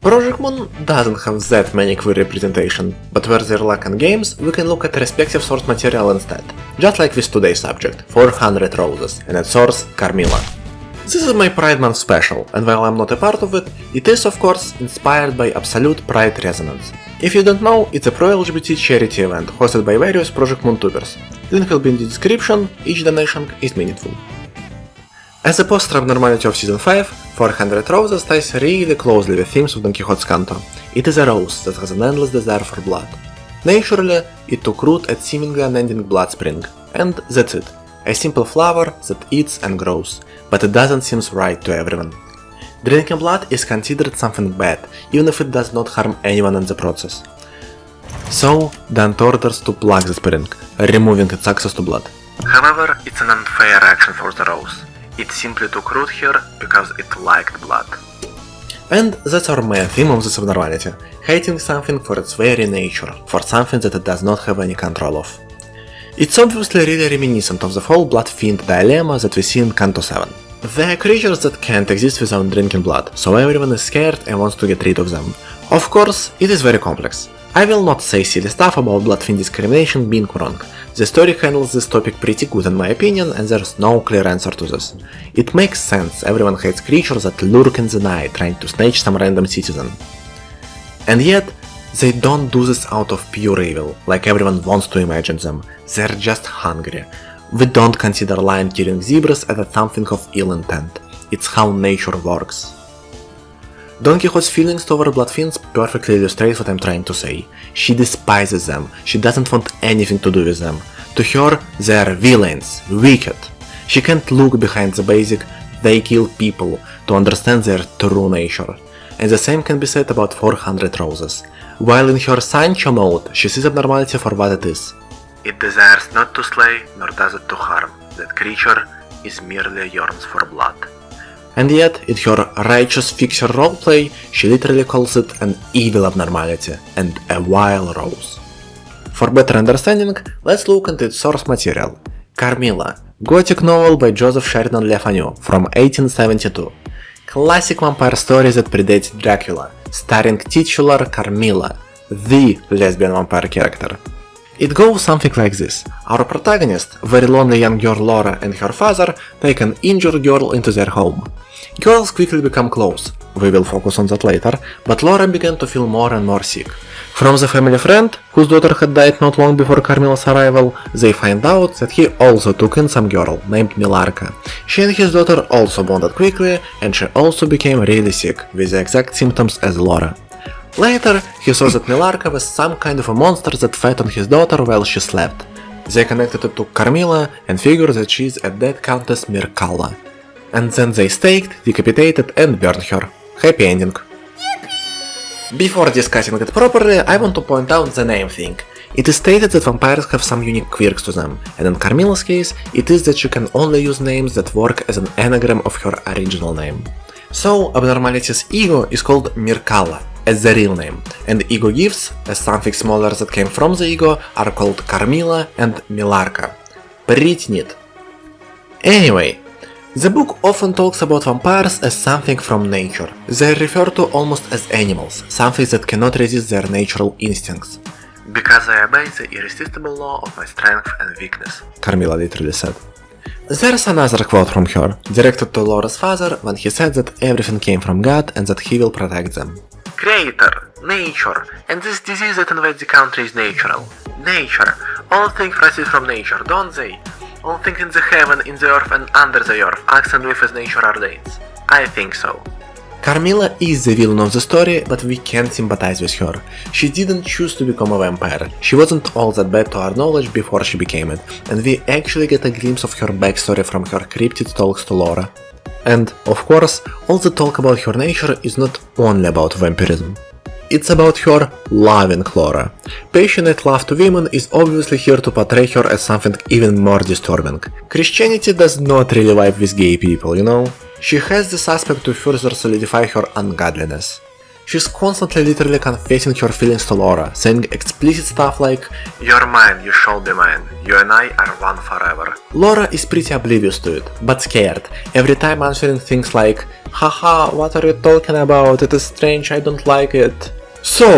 Project Moon doesn't have that many queer representation, but where they're lacking games, we can look at respective source material instead, just like with today's subject, 400 Roses, and its source, Carmilla. This is my Pride Month special, and while I'm not a part of it, it is of course inspired by Absolute Pride Resonance. If you don't know, it's a pro-LGBT charity event hosted by various Project Moon tubers. Link will be in the description, each donation is meaningful. As a post-Abnormality of Season 5, 400 Roses ties really closely with themes of Don Quixote's canto. It is a rose that has an endless desire for blood. Naturally, it took root at seemingly unending blood spring, and that's it. A simple flower that eats and grows, but it doesn't seem right to everyone. Drinking blood is considered something bad, even if it does not harm anyone in the process. So, Dante orders to plug the spring, removing its access to blood. However, it's an unfair action for the rose. It simply took root here because it liked blood. And that's our main theme of this abnormality, hating something for its very nature, for something that it does not have any control of. It's obviously really reminiscent of the whole blood fiend dilemma that we see in Canto 7. They are creatures that can't exist without drinking blood, so everyone is scared and wants to get rid of them. Of course, it is very complex. I will not say silly stuff about blood fiend discrimination being wrong. The story handles this topic pretty good in my opinion, and there's no clear answer to this. It makes sense, everyone hates creatures that lurk in the night trying to snatch some random citizen. And yet, they don't do this out of pure evil, like everyone wants to imagine them. They're just hungry. We don't consider lion killing zebras as something of ill intent. It's how nature works. Don Quixote's feelings toward blood fiends perfectly illustrates what I'm trying to say. She despises them, she doesn't want anything to do with them. To her, they are villains, wicked. She can't look behind the basic "they kill people" to understand their true nature. And the same can be said about 400 Roses. While in her Sancho mode, she sees abnormality for what it is. It desires not to slay, nor does it to harm. That creature is merely yearns for blood. And yet, in her righteous fixer roleplay, she literally calls it an evil abnormality and a vile rose. For better understanding, let's look into its source material. Carmilla, gothic novel by Joseph Sheridan Le Fanu from 1872. Classic vampire story that predates Dracula, starring titular Carmilla, the lesbian vampire character. It goes something like this. Our protagonist, very lonely young girl Laura, and her father take an injured girl into their home. Girls quickly become close, we will focus on that later, but Laura began to feel more and more sick. From the family friend, whose daughter had died not long before Carmilla's arrival, they find out that he also took in some girl named Mircalla. She and his daughter also bonded quickly, and she also became really sick, with the exact symptoms as Laura. Later, he saw that Mircalla was some kind of a monster that fed on his daughter while she slept. They connected it to Carmilla and figured that she is a dead Countess Mircalla. And then they staked, decapitated and burned her. Happy ending. Before discussing it properly, I want to point out the name thing. It is stated that vampires have some unique quirks to them, and in Carmilla's case, it is that she can only use names that work as an anagram of her original name. So, Abnormality's ego is called Mircalla, as the real name, and the ego gifts, as something smaller that came from the ego, are called Carmilla and Mircalla. Pretty neat. Anyway, the book often talks about vampires as something from nature. They are referred to almost as animals, something that cannot resist their natural instincts. Because I obey the irresistible law of my strength and weakness, Carmilla literally said. There's another quote from her, directed to Laura's father when he said that everything came from God and that he will protect them. Creator, nature, and this disease that invades the country is natural. Nature, all things proceed from nature, don't they? All things in the heaven, in the earth and under the earth acts and live as nature ordains. I think so. Carmilla is the villain of the story, but we can't sympathize with her. She didn't choose to become a vampire. She wasn't all that bad to our knowledge before she became it, and we actually get a glimpse of her backstory from her cryptid talks to Laura. And, of course, all the talk about her nature is not only about vampirism. It's about her loving Laura. Passionate love to women is obviously here to portray her as something even more disturbing. Christianity does not really vibe with gay people, you know? She has this aspect to further solidify her ungodliness. She's constantly literally confessing her feelings to Laura, saying explicit stuff like "You're mine, you shall be mine, you and I are one forever." Laura is pretty oblivious to it, but scared, every time answering things like "Haha, what are you talking about? It is strange, I don't like it." So,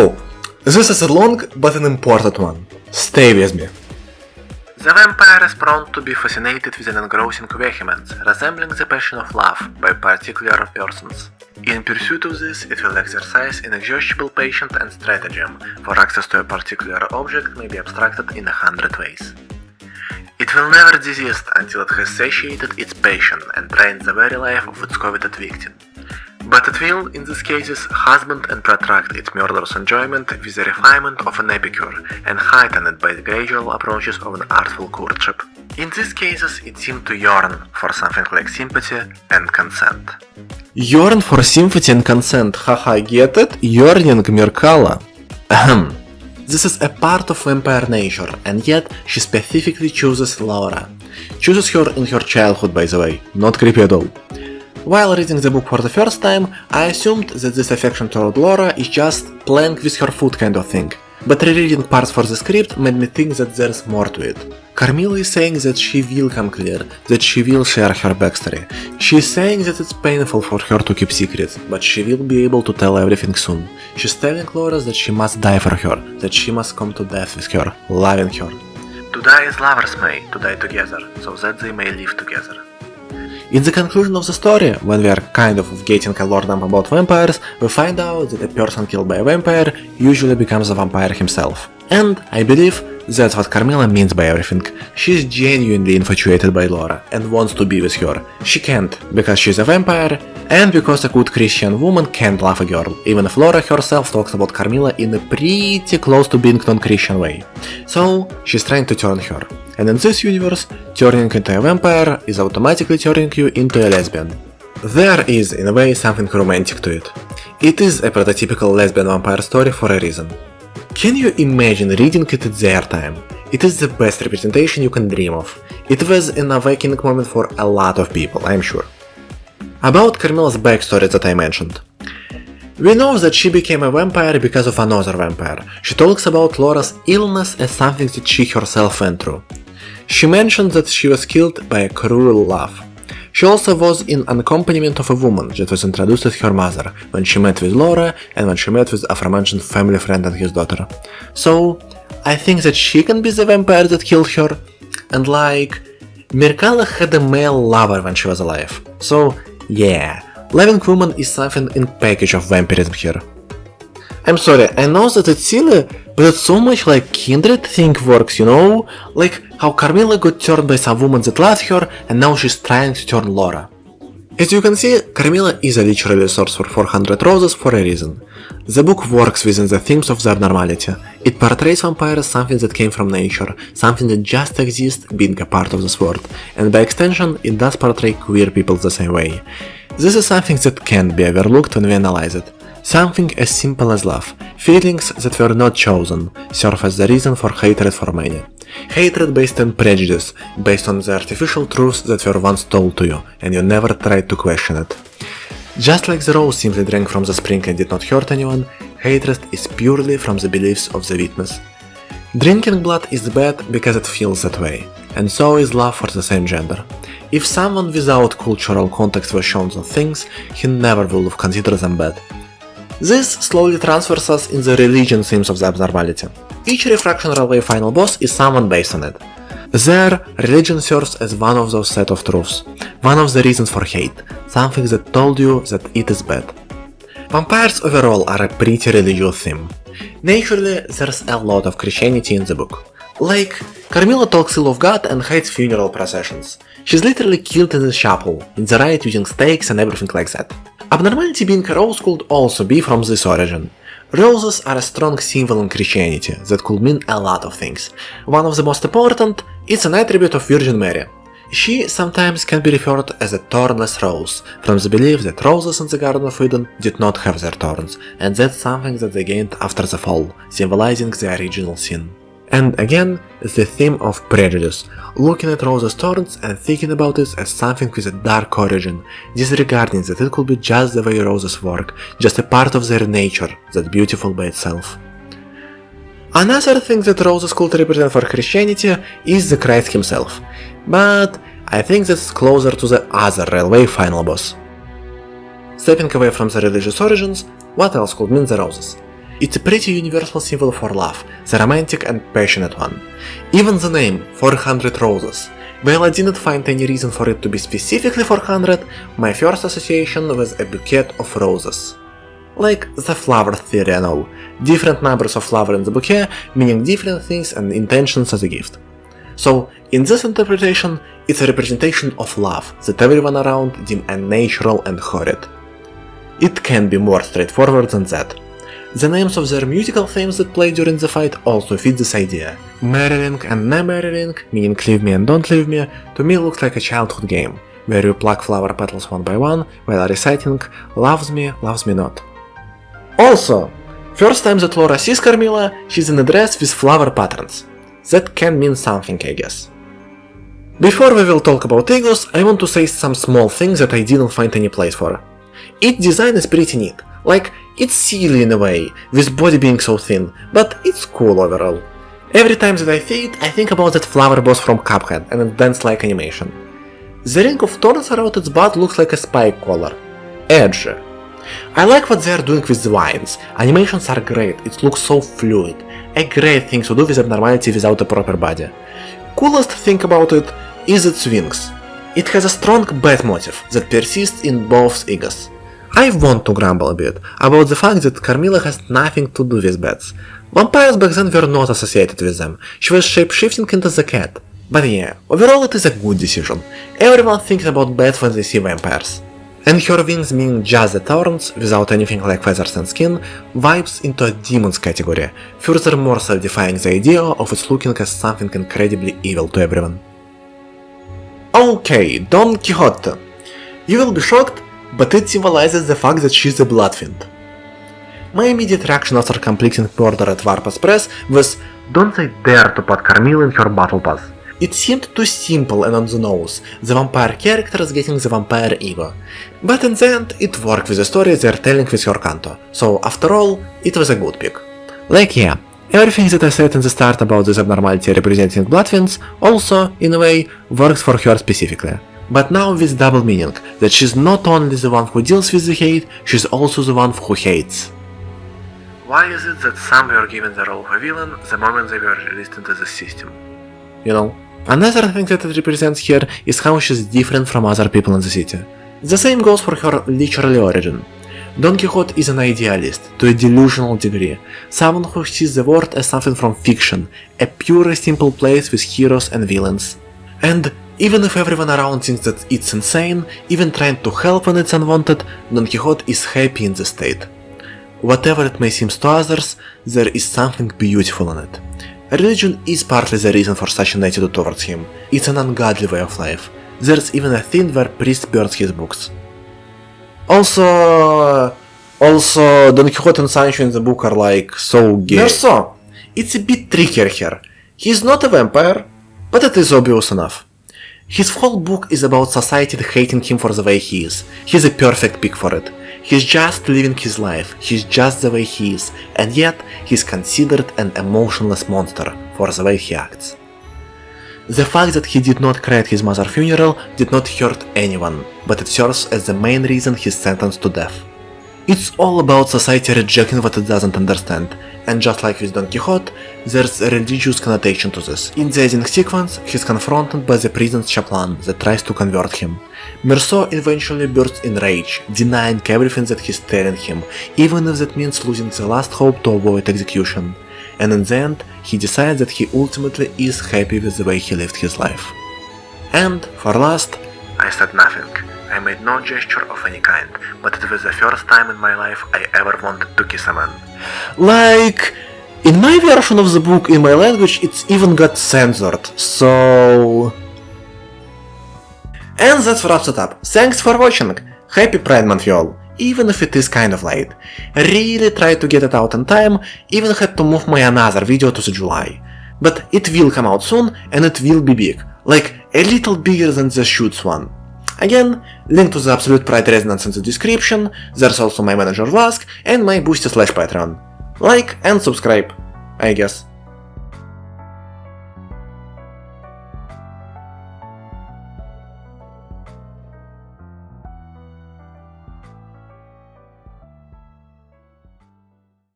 this is a long but an important one. Stay with me. The vampire is prone to be fascinated with an engrossing vehemence, resembling the passion of love by particular persons. In pursuit of this, it will exercise inexhaustible patience and stratagem, for access to a particular object may be abstracted in 100 ways. It will never desist until it has satiated its passion and drained the very life of its coveted victim. But it will, in these cases, husband and protract its murderous enjoyment with the refinement of an epicure, and heighten it by the gradual approaches of an artful courtship. In these cases, it seemed to yearn for something like sympathy and consent. Yearn for sympathy and consent, haha, get it? Yearning, Mircalla. Ahem. This is a part of vampire nature, and yet she specifically chooses Laura. Chooses her in her childhood, by the way, not creepy at all. While reading the book for the first time, I assumed that this affection toward Laura is just playing with her food kind of thing. But rereading parts for the script made me think that there's more to it. Carmilla is saying that she will come clear, that she will share her backstory. She is saying that it's painful for her to keep secrets, but she will be able to tell everything soon. She's telling Laura that she must die for her, that she must come to death with her, loving her. To die as lovers may, to die together, so that they may live together. In the conclusion of the story, when we are kind of getting a lore dump about vampires, we find out that a person killed by a vampire usually becomes a vampire himself. And, I believe, that's what Carmilla means by everything. She's genuinely infatuated by Laura and wants to be with her. She can't, because she's a vampire, and because a good Christian woman can't love a girl, even if Laura herself talks about Carmilla in a pretty close to being non-Christian way. So, she's trying to turn her. And in this universe, turning into a vampire is automatically turning you into a lesbian. There is, in a way, something romantic to it. It is a prototypical lesbian vampire story for a reason. Can you imagine reading it at their time? It is the best representation you can dream of. It was an awakening moment for a lot of people, I'm sure. About Carmilla's backstory that I mentioned. We know that she became a vampire because of another vampire. She talks about Laura's illness as something that she herself went through. She mentioned that she was killed by a cruel love. She also was in an accompaniment of a woman that was introduced as her mother when she met with Laura and when she met with aforementioned family friend and his daughter. So, I think that she can be the vampire that killed her. And like, Mircalla had a male lover when she was alive. So, yeah, loving woman is something in package of vampirism here. I'm sorry, I know that it's silly, but it's so much like kindred thing works, you know? Like how Carmilla got turned by some woman that loved her and now she's trying to turn Laura. As you can see, Carmilla is a literary source for 400 Roses for a reason. The book works within the themes of the abnormality. It portrays vampires as something that came from nature, something that just exists being a part of this world, and by extension it does portray queer people the same way. This is something that can't be overlooked when we analyze it. Something as simple as love, feelings that were not chosen, serve as the reason for hatred for many. Hatred based on prejudice, based on the artificial truths that were once told to you, and you never tried to question it. Just like the rose simply drank from the spring and did not hurt anyone, hatred is purely from the beliefs of the witness. Drinking blood is bad because it feels that way, and so is love for the same gender. If someone without cultural context was shown those things, he never would have considered them bad. This slowly transfers us in the religion themes of the abnormality. Each refraction railway final boss is someone based on it. There, religion serves as one of those set of truths, one of the reasons for hate, something that told you that it is bad. Vampires overall are a pretty religious theme. Naturally, there's a lot of Christianity in the book. Like, Carmilla talks ill of God and hates funeral processions. She's literally killed in the chapel, in the riot using stakes and everything like that. Abnormality being a rose could also be from this origin. Roses are a strong symbol in Christianity that could mean a lot of things. One of the most important is an attribute of Virgin Mary. She sometimes can be referred as a thornless rose, from the belief that roses in the Garden of Eden did not have their thorns, and that's something that they gained after the fall, symbolizing the original sin. And again, the theme of prejudice, looking at roses' thorns and thinking about it as something with a dark origin, disregarding that it could be just the way roses work, just a part of their nature, that's beautiful by itself. Another thing that roses could represent for Christianity is the Christ himself, but I think that's closer to the other railway final boss. Stepping away from the religious origins, what else could mean the roses? It's a pretty universal symbol for love, the romantic and passionate one. Even the name, 400 Roses. While I didn't find any reason for it to be specifically 400, my first association was a bouquet of roses. Like the flower theory and all. Different numbers of flowers in the bouquet, meaning different things and intentions as a gift. So, in this interpretation, it's a representation of love that everyone around deem unnatural and horrid. It can be more straightforward than that. The names of their musical themes that play during the fight also fit this idea. Marrying and non-marrying, meaning leave me and don't leave me, to me looks like a childhood game, where you pluck flower petals one by one while reciting loves me not. Also, first time that Laura sees Carmilla, she's in a dress with flower patterns. That can mean something, I guess. Before we will talk about egos, I want to say some small things that I didn't find any place for. Its design is pretty neat, like, it's silly in a way, with body being so thin, but it's cool overall. Every time that I see it, I think about that flower boss from Cuphead and its dance-like animation. The ring of thorns around its butt looks like a spike collar. Edgy. I like what they are doing with the vines, animations are great, it looks so fluid, a great thing to do with Abnormality without a proper body. Coolest thing about it is its wings. It has a strong bat motif that persists in both egos. I want to grumble a bit about the fact that Carmilla has nothing to do with bats. Vampires back then were not associated with them, she was shape-shifting into the cat. But yeah, overall it is a good decision. Everyone thinks about bats when they see vampires. And her wings being just the thorns, without anything like feathers and skin, vibes into a demon's category, furthermore solidifying the idea of it looking as something incredibly evil to everyone. Okay, Don Quixote. You will be shocked, but it symbolizes the fact that she's a bloodfiend. My immediate reaction after completing Murder at Warpa's Press was, don't they dare to put Carmilla in her battle pass. It seemed too simple and on the nose, the vampire characters getting the vampire ego. But in the end, it worked with the story they're telling with her canto, so after all, it was a good pick. Like yeah, everything that I said in the start about this Abnormality representing bloodfiends also, in a way, works for her specifically. But now with double meaning, that she's not only the one who deals with the hate, she's also the one who hates. Why is it that some were given the role of a villain the moment they were released into the system? You know, another thing that it represents here is how she's different from other people in the city. The same goes for her literary origin. Don Quixote is an idealist, to a delusional degree, someone who sees the world as something from fiction, a pure simple place with heroes and villains. And even if everyone around thinks that it's insane, even trying to help when it's unwanted, Don Quixote is happy in the state. Whatever it may seem to others, there is something beautiful in it. Religion is partly the reason for such an attitude towards him. It's an ungodly way of life. There's even a thing where priest burns his books. Also, Don Quixote and Sancho in the book are like so gay. Meursault! It's a bit trickier here. He's not a vampire, but it is obvious enough. His whole book is about society hating him for the way he is. He's a perfect pick for it. He's just living his life, he's just the way he is, and yet he's considered an emotionless monster for the way he acts. The fact that he did not cry at his mother's funeral did not hurt anyone, but it serves as the main reason he's sentenced to death. It's all about society rejecting what it doesn't understand, and just like with Don Quixote, there's a religious connotation to this. In the ending sequence, he's confronted by the prison's chaplain that tries to convert him. Meursault eventually bursts in rage, denying everything that he's telling him, even if that means losing the last hope to avoid execution. And in the end, he decides that he ultimately is happy with the way he lived his life. And, for last, I said nothing. I made no gesture of any kind, but it was the first time in my life I ever wanted to kiss a man. Like, in my version of the book in my language it's even got censored, so... And that wraps it up. Thanks for watching. Happy Pride Month y'all, even if it is kind of late. Really tried to get it out in time, even had to move my another video to the July. but it will come out soon and it will be big, like a little bigger than the Shoots one. Again, link to the Absolute Pride Resonance in the description, there's also my manager Vask and my Boosty / Patreon. Like and subscribe, I guess.